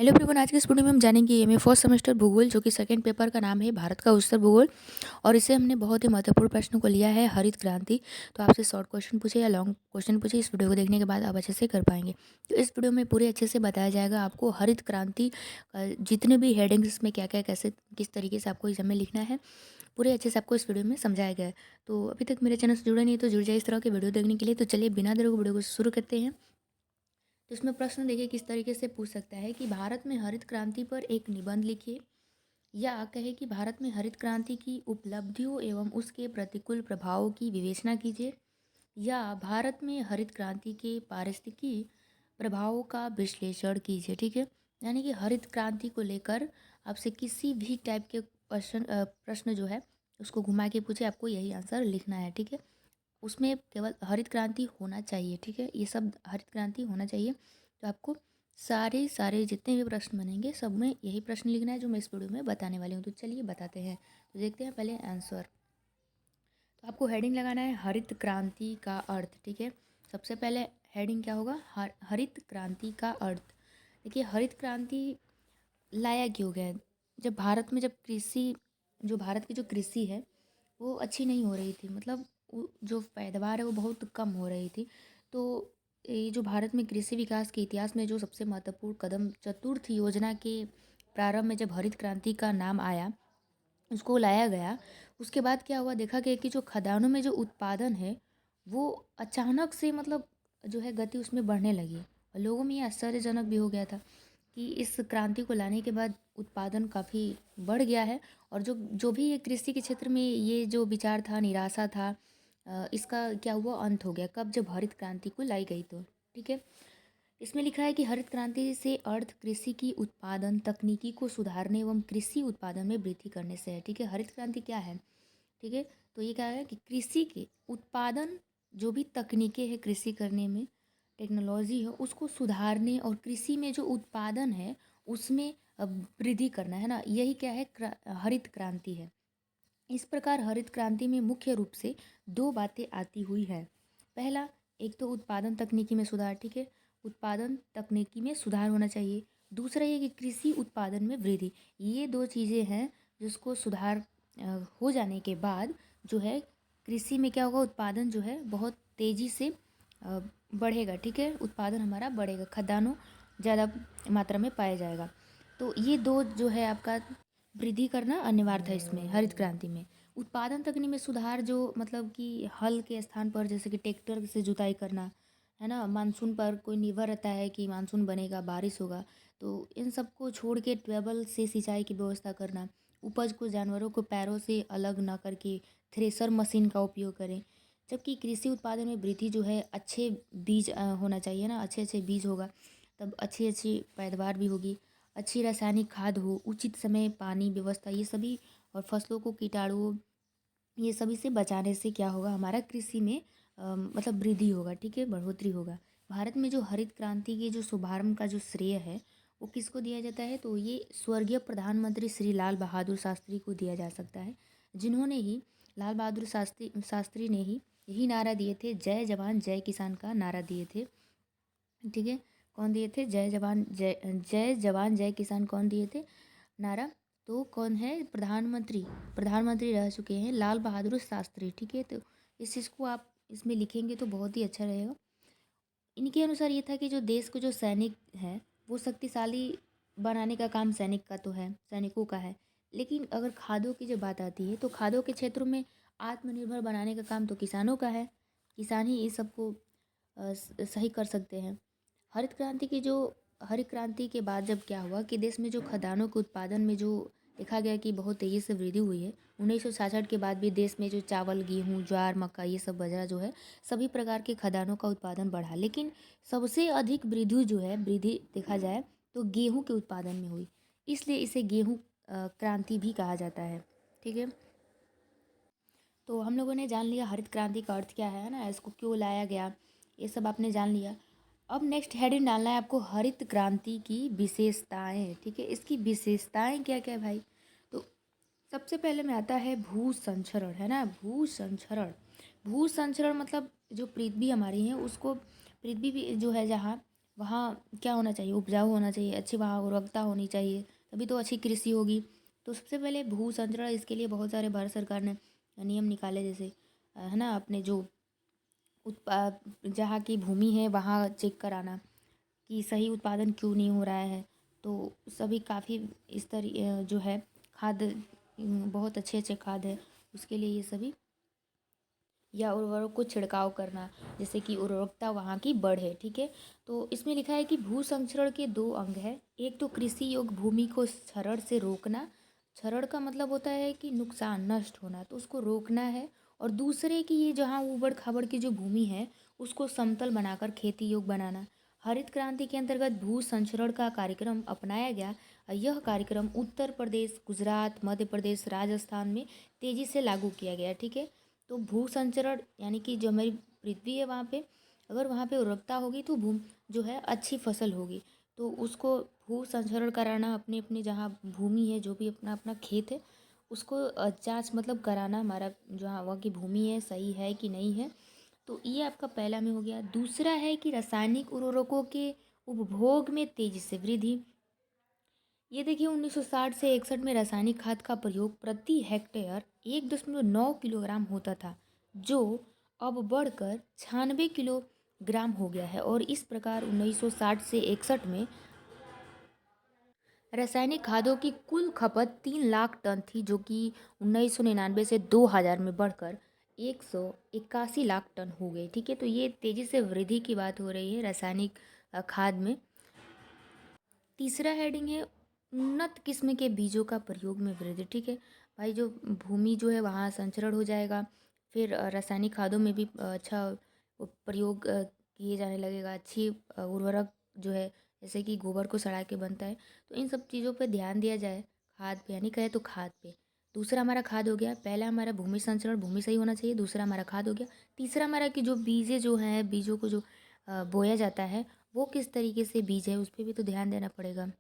Hello everyone, आज के इस वीडियो में हम जानेंगे एमए फर्स्ट सेमेस्टर भूगोल, जो कि सेकंड पेपर का नाम है भारत का उत्तर भूगोल। और इसे हमने बहुत ही महत्वपूर्ण प्रश्न को लिया है, हरित क्रांति। तो आपसे शॉर्ट क्वेश्चन पूछे या लॉन्ग क्वेश्चन पूछे, इस वीडियो को देखने के बाद आप अच्छे से कर पाएंगे। तो इस वीडियो में पूरे अच्छे से बताया जाएगा आपको हरित क्रांति जितने भी हेडिंग्स इसमें क्या क्या कैसे किस तरीके से आपको एग्जाम में लिखना है, पूरे अच्छे से आपको इस वीडियो में समझाया गया है। तो अभी तक मेरे चैनल से जुड़े नहीं तो जुड़ जाए इस तरह के वीडियो देखने के लिए। तो चलिए बिना देर को वीडियो को शुरू करते हैं। तो इसमें प्रश्न देखिए किस तरीके से पूछ सकता है कि भारत में हरित क्रांति पर एक निबंध लिखिए, या कहे कि भारत में हरित क्रांति की उपलब्धियों एवं उसके प्रतिकूल प्रभावों की विवेचना कीजिए, या भारत में हरित क्रांति के पारिस्थितिकी प्रभावों का विश्लेषण कीजिए। ठीक है, यानी कि हरित क्रांति को लेकर आपसे किसी भी टाइप के प्रश्न जो है उसको घुमा के पूछे, आपको यही आंसर लिखना है। ठीक है, उसमें केवल हरित क्रांति होना चाहिए। ठीक है, ये सब हरित क्रांति होना चाहिए। तो आपको सारे सारे जितने भी प्रश्न बनेंगे सब में यही प्रश्न लिखना है जो मैं इस वीडियो में बताने वाली हूँ। तो चलिए बताते हैं। तो देखते हैं पहले आंसर। तो आपको हेडिंग लगाना है हरित क्रांति का अर्थ। ठीक है, सबसे पहले हेडिंग क्या होगा, हरित क्रांति का अर्थ। देखिए, हरित क्रांति लाया क्यों गया? जब भारत में जब कृषि जो भारत की जो कृषि है वो अच्छी नहीं हो रही थी, मतलब जो पैदावार है वो बहुत कम हो रही थी। तो ये जो भारत में कृषि विकास के इतिहास में जो सबसे महत्वपूर्ण कदम चतुर्थ योजना के प्रारंभ में जब हरित क्रांति का नाम आया, उसको लाया गया। उसके बाद क्या हुआ, देखा गया कि जो खदानों में जो उत्पादन है वो अचानक से मतलब जो है गति उसमें बढ़ने लगी। और लोगों में ये आश्चर्यजनक भी हो गया था कि इस क्रांति को लाने के बाद उत्पादन काफ़ी बढ़ गया है। और जो जो भी ये कृषि के क्षेत्र में ये जो विचार था, निराशा था, इसका क्या हुआ, अंत हो गया। कब? जब हरित क्रांति को लाई गई। तो ठीक है, इसमें लिखा है कि हरित क्रांति से अर्थ कृषि की उत्पादन तकनीकी को सुधारने एवं कृषि उत्पादन में वृद्धि करने से है। ठीक है, हरित क्रांति क्या है? ठीक है, तो ये क्या है कि कृषि के उत्पादन, जो भी तकनीकें हैं कृषि करने में, टेक्नोलॉजी है, उसको सुधारने और कृषि में जो उत्पादन है उसमें वृद्धि करना है ना, यही क्या है, हरित क्रांति है। इस प्रकार हरित क्रांति में मुख्य रूप से दो बातें आती हुई है। पहला, एक तो उत्पादन तकनीकी में सुधार। ठीक है, उत्पादन तकनीकी में सुधार होना चाहिए। दूसरा ये कि कृषि उत्पादन में वृद्धि। ये दो चीज़ें हैं जिसको सुधार हो जाने के बाद जो है कृषि में क्या होगा, उत्पादन जो है बहुत तेज़ी से बढ़ेगा। ठीक है, उत्पादन हमारा बढ़ेगा, खदानों ज़्यादा मात्रा में पाया जाएगा। तो ये दो जो है आपका वृद्धि करना अनिवार्य था इसमें हरित क्रांति में। उत्पादन तकनीक में सुधार जो मतलब कि हल के स्थान पर जैसे कि ट्रैक्टर से जुताई करना है ना, मानसून पर कोई निर्भर रहता है कि मानसून बनेगा, बारिश होगा, तो इन सब को छोड़ के ट्यूबवेल से सिंचाई की व्यवस्था करना, उपज को जानवरों को पैरों से अलग ना करके थ्रेसर मशीन का उपयोग करें। जबकि कृषि उत्पादन में वृद्धि जो है, अच्छे बीज होना चाहिए ना, अच्छे अच्छे बीज होगा तब अच्छी अच्छी पैदावार भी होगी। अच्छी रासायनिक खाद हो, उचित समय पानी व्यवस्था, ये सभी, और फसलों को कीटाणुओं, ये सभी से बचाने से क्या होगा, हमारा कृषि में मतलब वृद्धि होगा। ठीक है, बढ़ोतरी होगा। भारत में जो हरित क्रांति के जो शुभारंभ का जो श्रेय है वो किसको दिया जाता है? तो ये स्वर्गीय प्रधानमंत्री श्री लाल बहादुर शास्त्री को दिया जा सकता है, जिन्होंने ही, लाल बहादुर शास्त्री शास्त्री ने ही यही नारा दिए थे, जय जवान जय किसान का नारा दिए थे। ठीक है, कौन दिए थे? जय जवान जय किसान कौन दिए थे नारा? तो कौन है? प्रधानमंत्री, प्रधानमंत्री रह चुके हैं लाल बहादुर शास्त्री। ठीक है, तो इस चीज़ को आप इसमें लिखेंगे तो बहुत ही अच्छा रहेगा। इनके अनुसार ये था कि जो देश को जो सैनिक है वो शक्तिशाली बनाने का काम सैनिक का तो है, सैनिकों का है। लेकिन अगर खादों की जब बात आती है तो खादों के क्षेत्रों में आत्मनिर्भर बनाने का काम तो किसानों का है। किसान ही इस सबको सही कर सकते हैं। हरित क्रांति की जो हरित क्रांति के बाद जब क्या हुआ कि देश में जो खदानों के उत्पादन में जो देखा गया कि बहुत तेज़ी से वृद्धि हुई है। 1966 के बाद भी देश में जो चावल, गेहूँ, ज्वार, मक्का, ये सब वजह जो है, सभी प्रकार के खदानों का उत्पादन बढ़ा। लेकिन सबसे अधिक वृद्धि जो है, वृद्धि देखा जाए तो गेहूँ के उत्पादन में हुई, इसलिए इसे गेहूँ क्रांति भी कहा जाता है। ठीक है, तो हम लोगों ने जान लिया हरित क्रांति का अर्थ क्या है ना, इसको क्यों लाया गया, ये सब आपने जान लिया। अब नेक्स्ट हेडिंग डालना है आपको, हरित क्रांति की विशेषताएं। ठीक है, इसकी विशेषताएं क्या क्या है भाई? तो सबसे पहले में आता है भू संचरण, है ना, भू संचरण। भू संचरण मतलब जो पृथ्वी हमारी है उसको, पृथ्वी भी जो है जहाँ वहाँ क्या होना चाहिए, उपजाऊ होना चाहिए, अच्छी वहाँ उर्वरकता होनी चाहिए, तभी तो अच्छी कृषि होगी। तो सबसे पहले भू संरक्षण, इसके लिए बहुत सारे भारत सरकार ने नियम निकाले, जैसे है ना, अपने जो उत्पाद, जहाँ की भूमि है वहाँ चेक कराना कि सही उत्पादन क्यों नहीं हो रहा है। तो सभी काफ़ी इस तरह जो है खाद, बहुत अच्छे अच्छे खाद है उसके लिए ये सभी, या उर्वरक को छिड़काव करना जिससे कि उर्वरकता वहाँ की बढ़े। ठीक है, तो इसमें लिखा है कि भू संरक्षण के दो अंग है। एक तो कृषि योग्य भूमि को क्षरण से रोकना, क्षरण का मतलब होता है कि नुकसान, नष्ट होना, तो उसको रोकना है। और दूसरे कि ये जहाँ ऊबड़ खाबड़ की जो भूमि है उसको समतल बनाकर खेती योग्य बनाना। हरित क्रांति के अंतर्गत भू संरक्षण का कार्यक्रम अपनाया गया। यह कार्यक्रम उत्तर प्रदेश, गुजरात, मध्य प्रदेश, राजस्थान में तेज़ी से लागू किया गया। ठीक है, तो भू संचरण यानी कि जो हमारी पृथ्वी है वहाँ पे, अगर वहाँ पे उर्वरकता होगी तो भूमि जो है अच्छी फसल होगी। तो उसको भू संचरण कराना, अपने अपने जहाँ भूमि है, जो भी अपना अपना खेत है उसको जांच मतलब कराना, हमारा जहाँ वहाँ की भूमि है सही है कि नहीं है। तो ये आपका पहला में हो गया। दूसरा है कि रासायनिक उर्वरकों के उपभोग में तेजी से वृद्धि। ये देखिए 1960 से 61 में रासायनिक खाद का प्रयोग प्रति हेक्टेयर 1.9 किलोग्राम होता था, जो अब बढ़कर 96 किलोग्राम हो गया है। और इस प्रकार 1960 से 61 में रासायनिक खादों की कुल खपत 3 लाख टन थी, जो कि 1999 से 2000 में बढ़कर 181 लाख टन हो गई। ठीक है, तो ये तेज़ी से वृद्धि की बात हो रही है रासायनिक खाद में। तीसरा हेडिंग है उन्नत किस्म के बीजों का प्रयोग में वृद्धि। ठीक है भाई, जो भूमि जो है वहाँ संचरण हो जाएगा, फिर रासायनिक खादों में भी अच्छा प्रयोग किए जाने लगेगा। अच्छी उर्वरक जो है जैसे कि गोबर को सड़ा के बनता है, तो इन सब चीज़ों पे ध्यान दिया जाए। खाद पे यानी कहे तो खाद पे। दूसरा हमारा खाद हो गया, पहला हमारा भूमि संचरण, भूमि सही होना चाहिए, दूसरा हमारा खाद हो गया। तीसरा हमारा कि जो बीजें जो हैं, बीजों को जो बोया जाता है वो किस तरीके से बीज है उस पर भी तो ध्यान देना पड़ेगा।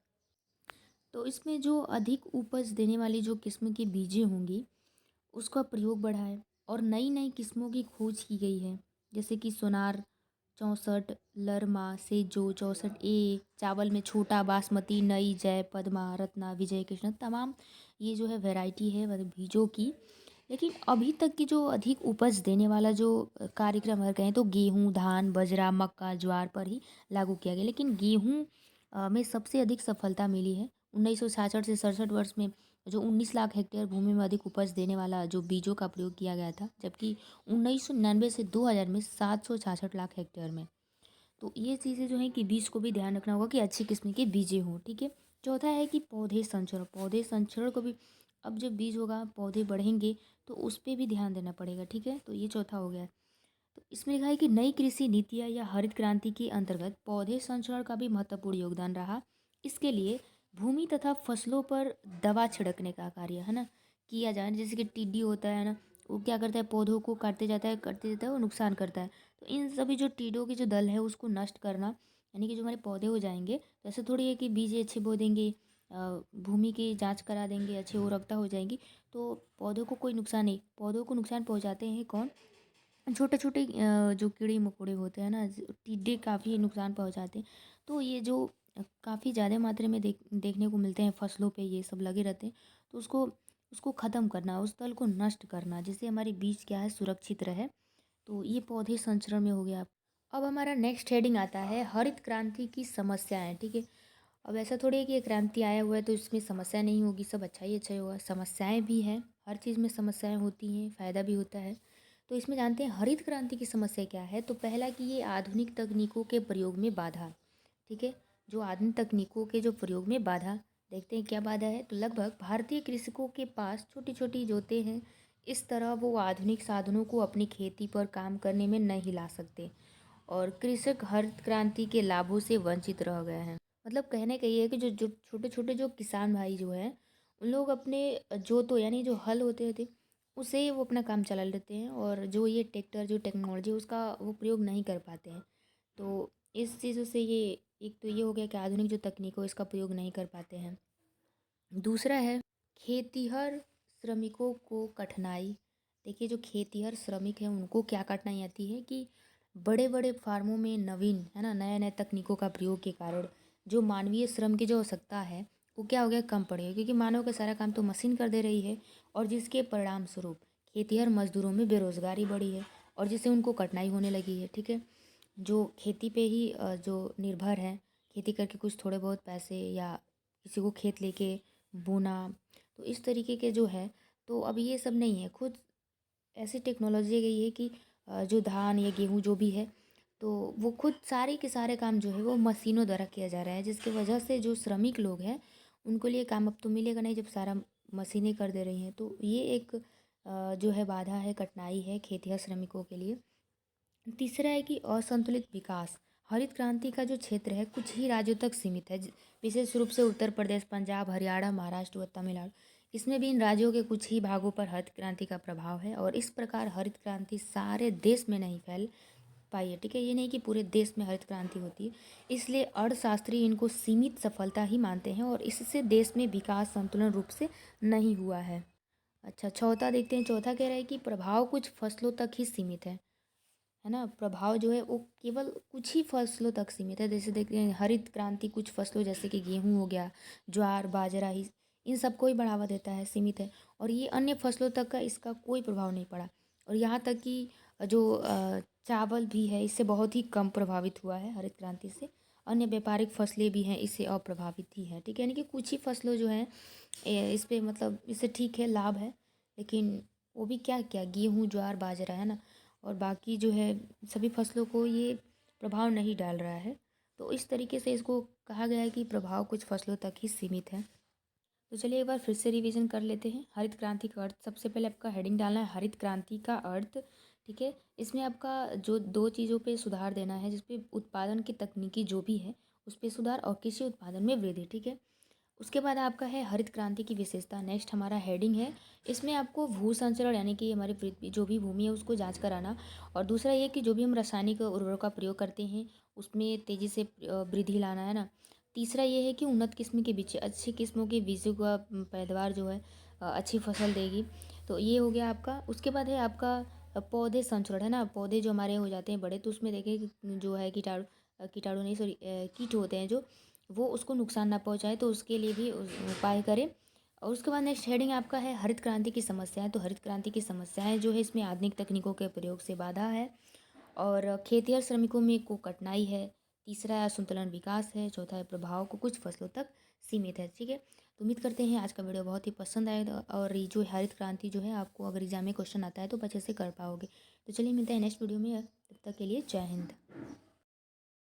तो इसमें जो अधिक उपज देने वाली जो किस्म की बीजें होंगी उसका प्रयोग बढ़ा है, और नई नई किस्मों की खोज की गई है, जैसे कि सोनार 64, लरमा, सेजो 64A, चावल में छोटा बासमती, नई, जय, पद्मा, रत्ना, विजय कृष्ण, तमाम ये जो है वैरायटी है मतलब बीजों की। लेकिन अभी तक की जो अधिक उपज देने वाला जो कार्यक्रम अगर कहें तो गेहूँ, धान, बजरा, मक्का, ज्वार पर ही लागू किया गया। लेकिन गेहूँ में सबसे अधिक सफलता मिली है। 1966 से 67 वर्ष में जो 19 लाख हेक्टेयर भूमि में अधिक उपज देने वाला जो बीजों का प्रयोग किया गया था, जबकि 1999 से 2000 में 766 लाख हेक्टेयर में। तो ये चीज़ें जो हैं कि बीज को भी ध्यान रखना होगा कि अच्छी किस्म के बीजें हों। ठीक है, चौथा है कि पौधे संचरण, पौधे संचरण को भी, अब जब बीज होगा पौधे बढ़ेंगे तो उस पर भी ध्यान देना पड़ेगा। ठीक है, तो ये चौथा हो गया। तो इसमें लिखा है कि नई कृषि नीतियाँ या हरित क्रांति के अंतर्गत पौधे संरक्षण का भी महत्वपूर्ण योगदान रहा। इसके लिए भूमि तथा फसलों पर दवा छिड़कने का कार्य है ना किया जाए। जैसे कि टिड्डी होता है ना, वो क्या करता है, पौधों को काटते जाता है, करते जाता है, वो नुकसान करता है। तो इन सभी जो टिड्डों के जो दल है उसको नष्ट करना, यानी कि जो हमारे पौधे हो जाएंगे, तो ऐसे थोड़ी है कि बीज अच्छे बो देंगे, भूमि की जांच करा देंगे, अच्छी उर्वरकता हो जाएगी तो पौधों को कोई नुकसान नहीं। पौधों को नुकसान पहुंचाते हैं कौन, छोटे छोटे जो कीड़े मकोड़े होते हैं ना, टिड्डे काफ़ी नुकसान पहुंचाते हैं। तो ये जो काफ़ी ज़्यादा मात्रा में देखने को मिलते हैं फसलों पे, ये सब लगे रहते हैं, तो उसको उसको ख़त्म करना, उस दल को नष्ट करना, जिससे हमारी बीज क्या है सुरक्षित रहे। तो ये पौधे संचरण में हो गया। अब हमारा नेक्स्ट हेडिंग आता है हरित क्रांति की समस्याएं। ठीक है, अब ऐसा थोड़ी है कि ये क्रांति आया हुआ है तो इसमें समस्या नहीं होगी, सब अच्छा ही अच्छा ही होगा। समस्याएं भी हैं, हर चीज़ में समस्याएं होती हैं, फ़ायदा भी होता है। तो इसमें जानते हैं हरित क्रांति की समस्या क्या है। तो पहला कि ये आधुनिक तकनीकों के प्रयोग में बाधा। ठीक है, जो आधुनिक तकनीकों के जो प्रयोग में बाधा, देखते हैं क्या बाधा है। तो लगभग भारतीय कृषकों के पास छोटी छोटी जोतें हैं, इस तरह वो आधुनिक साधनों को अपनी खेती पर काम करने में नहीं ला सकते, और कृषक हरित क्रांति के लाभों से वंचित रह गए हैं। मतलब कहने का ये है कि जो छोटे छोटे जो किसान भाई जो हैं, उन लोग अपने जोतों यानी जो हल होते थे उसे वो अपना काम चला लेते हैं, और जो ये ट्रैक्टर जो टेक्नोलॉजी उसका वो प्रयोग नहीं कर पाते हैं। तो इस चीज़ों से ये, एक तो ये हो गया कि आधुनिक जो तकनीक हो इसका प्रयोग नहीं कर पाते हैं। दूसरा है खेतिहर श्रमिकों को कठिनाई। देखिए जो खेतिहर श्रमिक हैं उनको क्या कठिनाई आती है कि बड़े बड़े फार्मों में नवीन है ना नए नए तकनीकों का प्रयोग के कारण जो मानवीय श्रम की जो आवश्यकता है वो क्या हो गया, कम पड़ गई, क्योंकि मानव का सारा काम तो मशीन कर दे रही है। और जिसके परिणाम स्वरूप खेतीहर मजदूरों में बेरोजगारी बढ़ी है और जिससे उनको कठिनाई होने लगी है। ठीक है, जो खेती पे ही जो निर्भर है, खेती करके कुछ थोड़े बहुत पैसे या किसी को खेत लेके बोना, तो इस तरीके के जो है, तो अब ये सब नहीं है। खुद ऐसी टेक्नोलॉजी आ गई है कि जो धान या गेहूँ जो भी है, तो वो खुद सारे के सारे काम जो है वो मशीनों द्वारा किया जा रहा है, जिसकी वजह से जो श्रमिक लोग हैं उनको लिए काम अब तो मिलेगा नहीं जब सारा मशीनें कर दे रही हैं। तो ये एक जो है बाधा है, कठिनाई है खेतिहर श्रमिकों के लिए। तीसरा है कि असंतुलित विकास। हरित क्रांति का जो क्षेत्र है कुछ ही राज्यों तक सीमित है, विशेष रूप से उत्तर प्रदेश, पंजाब, हरियाणा, महाराष्ट्र व तमिलनाडु। इसमें भी इन राज्यों के कुछ ही भागों पर हरित क्रांति का प्रभाव है और इस प्रकार हरित क्रांति सारे देश में नहीं फैल पाई है। ठीक है, ये नहीं कि पूरे देश में हरित क्रांति होती है, इसलिए अर्थशास्त्री इनको सीमित सफलता ही मानते हैं और इससे देश में विकास संतुलन रूप से नहीं हुआ है। अच्छा, चौथा देखते हैं। चौथा कह रहा है कि प्रभाव कुछ फसलों तक ही सीमित है ना। प्रभाव जो है वो केवल कुछ ही फसलों तक सीमित है। जैसे देखते हैं हरित क्रांति कुछ फसलों जैसे कि गेहूँ हो गया, ज्वार, बाजरा, ही इन सबको ही बढ़ावा देता है, सीमित है। और ये अन्य फसलों तक का इसका कोई प्रभाव नहीं पड़ा। और यहाँ तक कि जो चावल भी है इससे बहुत ही कम प्रभावित हुआ है हरित क्रांति से। अन्य व्यापारिक फसलें भी हैं इससे अप्रभावित ही है। ठीक है, यानी कि कुछ ही फसलों जो हैं इस पे मतलब इससे ठीक है, लाभ है, लेकिन वो भी क्या क्या गेहूँ, ज्वार, बाजरा है ना, और बाकी जो है सभी फसलों को ये प्रभाव नहीं डाल रहा है। तो इस तरीके से इसको कहा गया है कि प्रभाव कुछ फसलों तक ही सीमित है। तो चलिए एक बार फिर से रिवीजन कर लेते हैं। हरित क्रांति का अर्थ, सबसे पहले आपका हेडिंग डालना है हरित क्रांति का अर्थ। ठीक है, इसमें आपका जो दो चीज़ों पे सुधार देना है, जिसपे उत्पादन की तकनीकी जो भी है उस पर सुधार और कृषि उत्पादन में वृद्धि। ठीक है, उसके बाद आपका है हरित क्रांति की विशेषता। नेक्स्ट हमारा हेडिंग है, इसमें आपको भू संचरण यानी कि हमारी पृथ्वी जो भी भूमि है उसको जांच कराना। और दूसरा ये कि जो भी हम रासायनिक उर्वरक का प्रयोग करते हैं उसमें तेज़ी से वृद्धि लाना है ना। तीसरा ये है कि उन्नत किस्म के बीज, अच्छी किस्मों के बीजों का पैदावार जो है अच्छी फसल देगी। तो ये हो गया आपका। उसके बाद है आपका पौधे संचरण है ना। पौधे जो हमारे हो जाते हैं बड़े, तो उसमें देखें कि जो है कीटाणु नहीं, सॉरी, कीट होते हैं जो, वो उसको नुकसान ना पहुंचाए, तो उसके लिए भी उपाय करें। और उसके बाद नेक्स्ट हेडिंग आपका है हरित क्रांति की समस्याएं। तो हरित क्रांति की समस्याएं जो है इसमें आधुनिक तकनीकों के प्रयोग से बाधा है और खेतिहर श्रमिकों में को कठिनाई है। तीसरा है असंतुलन विकास है। चौथा है प्रभाव को कुछ फसलों तक सीमित है। ठीक है, तो उम्मीद करते हैं आज का वीडियो बहुत ही पसंद आएगा और ये जो हरित क्रांति जो है आपको अगर एग्जाम में क्वेश्चन आता है तो अच्छे से कर पाओगे। तो चलिए मिलते हैं नेक्स्ट वीडियो में, तब तक के लिए जय हिंद।